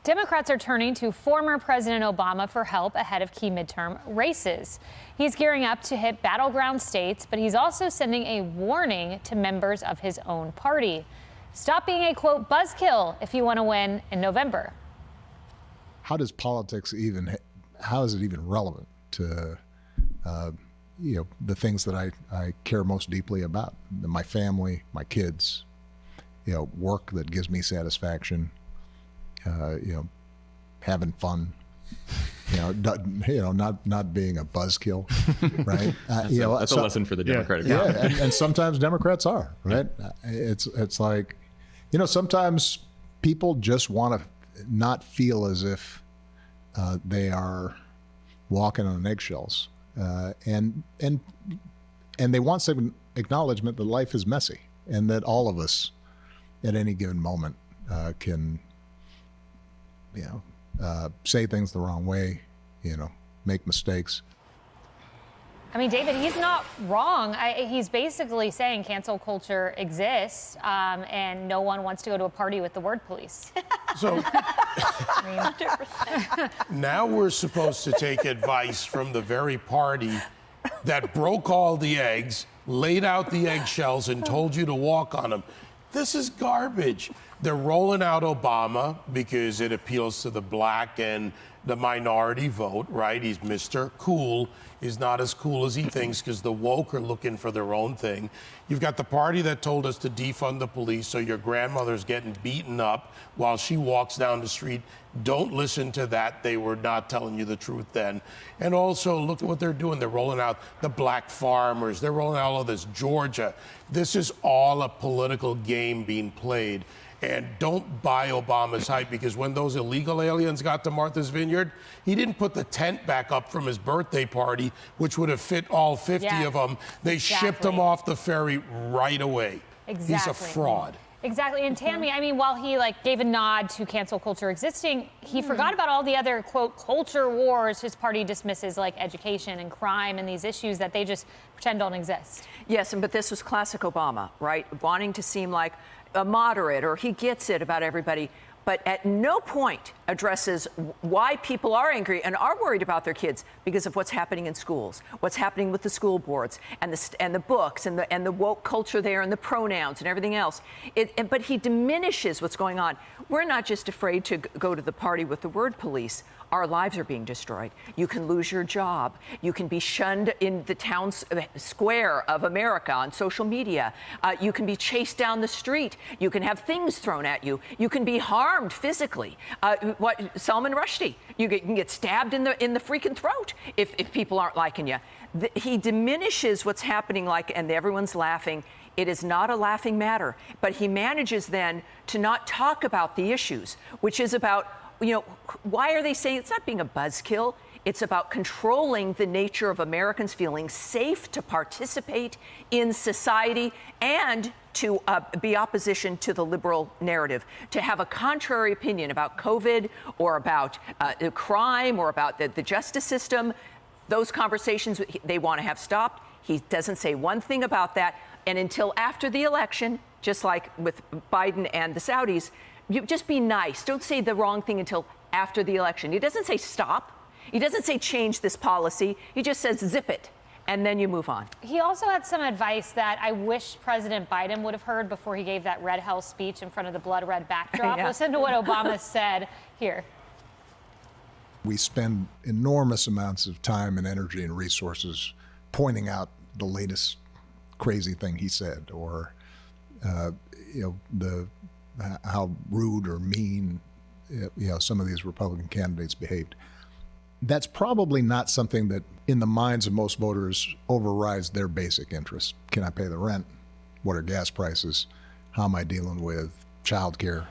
Democrats are turning to former President Obama for help ahead of key midterm races. He's gearing up to hit battleground states, but he's also sending a warning to members of his own party. Stop being a, quote, buzzkill if you want to win in November. How does politics how is it even relevant to, the things that I care most deeply about? My family, my kids, work that gives me satisfaction, having fun, not being a buzzkill, right? That's a lesson for the Democratic Party. Yeah, and sometimes Democrats are, right? It's like, sometimes people just want to not feel as if they are walking on eggshells, and they want some acknowledgement that life is messy and that all of us at any given moment can say things the wrong way, make mistakes. I mean, David, he's not wrong. He's basically saying cancel culture exists, and no one wants to go to a party with the word police. So now we're supposed to take advice from the very party that broke all the eggs, laid out the eggshells, and told you to walk on them. This is garbage. They're rolling out Obama because it appeals to the black and the minority vote, right? He's Mr. Cool. He's not as cool as he thinks because the woke are looking for their own thing. You've got the party that told us to defund the police, so your grandmother's getting beaten up while she walks down the street. Don't listen to that. They were not telling you the truth then. And also, look at what they're doing. They're rolling out the black farmers. They're rolling out all of this, Georgia. This is all a political game being played. And don't buy Obama's hype, because when those illegal aliens got to Martha's Vineyard, he didn't put the tent back up from his birthday party, which would have fit all 50 of them. They shipped him off the ferry right away. Exactly. He's a fraud. Exactly. And Tammy, I mean, while he gave a nod to cancel culture existing, he forgot about all the other, quote, culture wars his party dismisses, like education and crime and these issues that they just pretend don't exist. Yes, but this was classic Obama, right? Wanting to seem like a moderate, or he gets it about everybody, but at no point addresses why people are angry and are worried about their kids because of what's happening in schools, what's happening with the school boards and the books and the woke culture there and the pronouns and everything else. But he diminishes what's going on. We're not just afraid to go to the party with the word police. Our lives are being destroyed. You can lose your job. You can be shunned in the town square of America on social media. You can be chased down the street. You can have things thrown at you. You can be harmed physically. Salman Rushdie, you can get stabbed in the freaking throat if people aren't liking you. He diminishes what's happening, and everyone's laughing. It is not a laughing matter. But he manages then to not talk about the issues, which is about, why are they saying it's not being a buzzkill? It's about controlling the nature of Americans feeling safe to participate in society and to be opposition to the liberal narrative, to have a contrary opinion about COVID or about crime or about the justice system. Those conversations they want to have stopped. He doesn't say one thing about that. And until after the election, just like with Biden and the Saudis, you just be nice. Don't say the wrong thing until after the election. He doesn't say stop. He doesn't say change this policy. He just says zip it, and then you move on. He also had some advice that I wish President Biden would have heard before he gave that red hell speech in front of the blood red backdrop. Listen to what Obama said here. We spend enormous amounts of time and energy and resources pointing out the latest crazy thing he said, or how rude or mean some of these Republican candidates behaved. That's probably not something that in the minds of most voters overrides their basic interests. Can I pay the rent? What are gas prices? How am I dealing with childcare?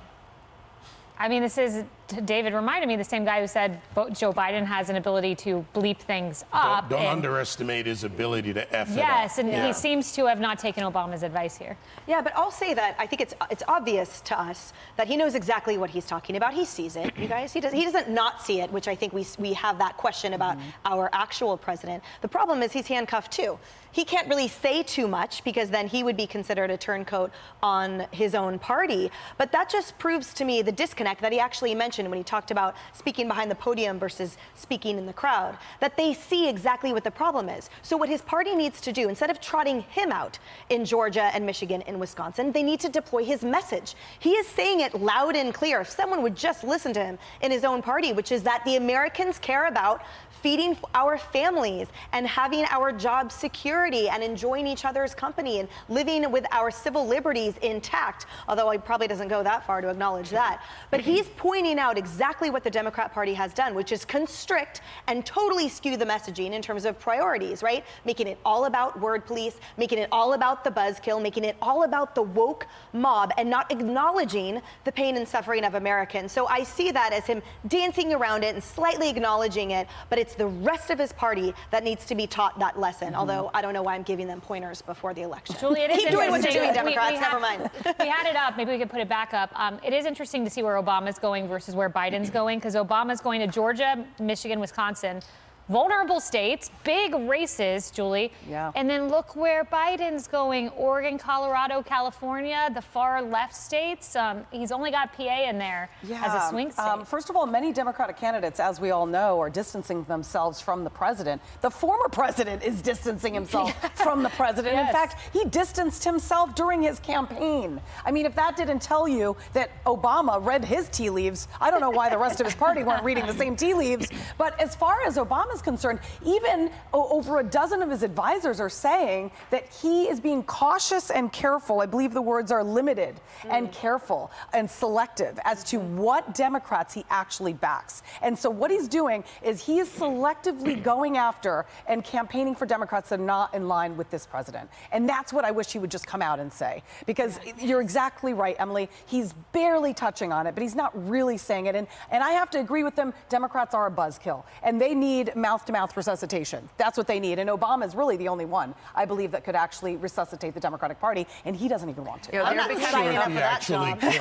I mean, this is, David reminded me, the same guy who said Joe Biden has an ability to bleep things up. Don't underestimate his ability to F it up. Yes, and he seems to have not taken Obama's advice here. Yeah, but I'll say that I think it's obvious to us that he knows exactly what he's talking about. He sees it, you guys. He doesn't not see it, which I think we have that question about our actual president. The problem is he's handcuffed too. He can't really say too much because then he would be considered a turncoat on his own party. But that just proves to me the disconnect that he actually mentioned mentioned when he talked about speaking behind the podium versus speaking in the crowd, that they see exactly what the problem is. So what his party needs to do, instead of trotting him out in Georgia and Michigan and Wisconsin, they need to deploy his message. He is saying it loud and clear. If someone would just listen to him in his own party, which is that the Americans care about feeding our families and having our job security and enjoying each other's company and living with our civil liberties intact, although he probably doesn't go that far to acknowledge that. But he's pointing out exactly what the Democrat Party has done, which is constrict and totally skew the messaging in terms of priorities, right? Making it all about word police, making it all about the buzzkill, making it all about the woke mob, and not acknowledging the pain and suffering of Americans. So I see that as him dancing around it and slightly acknowledging it, but it's the rest of his party that needs to be taught that lesson. Although I don't know why I'm giving them pointers before the election. Julie, it is Keep doing what you're doing, Democrats. Never mind. We had it up. Maybe we could put it back up. It is interesting to see where Obama's going versus where Biden's going, because Obama's going to Georgia, Michigan, Wisconsin. Vulnerable states, big races, Julie. Yeah. And then look where Biden's going. Oregon, Colorado, California, the far left states. He's only got PA in there as a swing state. First of all, many Democratic candidates, as we all know, are distancing themselves from the president. The former president is distancing himself from the president. Yes. In fact, he distanced himself during his campaign. I mean, if that didn't tell you that Obama read his tea leaves, I don't know why the rest of his party weren't reading the same tea leaves. But as far as Obama's concerned, even over a dozen of his advisors are saying that he is being cautious and careful. I believe the words are limited and careful and selective as to what Democrats he actually backs. And so what he's doing is he is selectively going after and campaigning for Democrats that are not in line with this president. And that's what I wish he would just come out and say. Because you're exactly right, Emily. He's barely touching on it, but he's not really saying it. And I have to agree with them. Democrats are a buzzkill, and they need mouth-to-mouth resuscitation. That's what they need. And Obama is really the only one, I believe, that could actually resuscitate the Democratic Party, and he doesn't even want to. Yeah, I'm not sure if he actually could.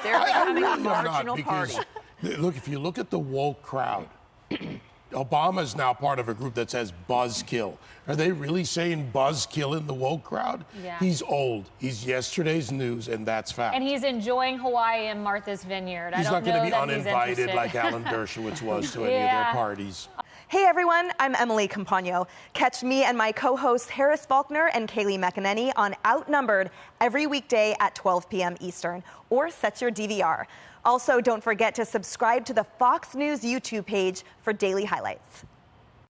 They're becoming really a marginal because, party. Look, if you look at the woke crowd, Obama's now part of a group that says buzzkill. Are they really saying buzzkill in the woke crowd? Yeah. He's old. He's yesterday's news, and that's fact. And he's enjoying Hawaii and Martha's Vineyard. He's not going to be uninvited like Alan Dershowitz was to any of their parties. Hey everyone, I'm Emily Campagno. Catch me and my co-hosts Harris Faulkner and Kaylee McEnany on Outnumbered every weekday at 12 p.m. Eastern, or set your DVR. Also, don't forget to subscribe to the Fox News YouTube page for daily highlights.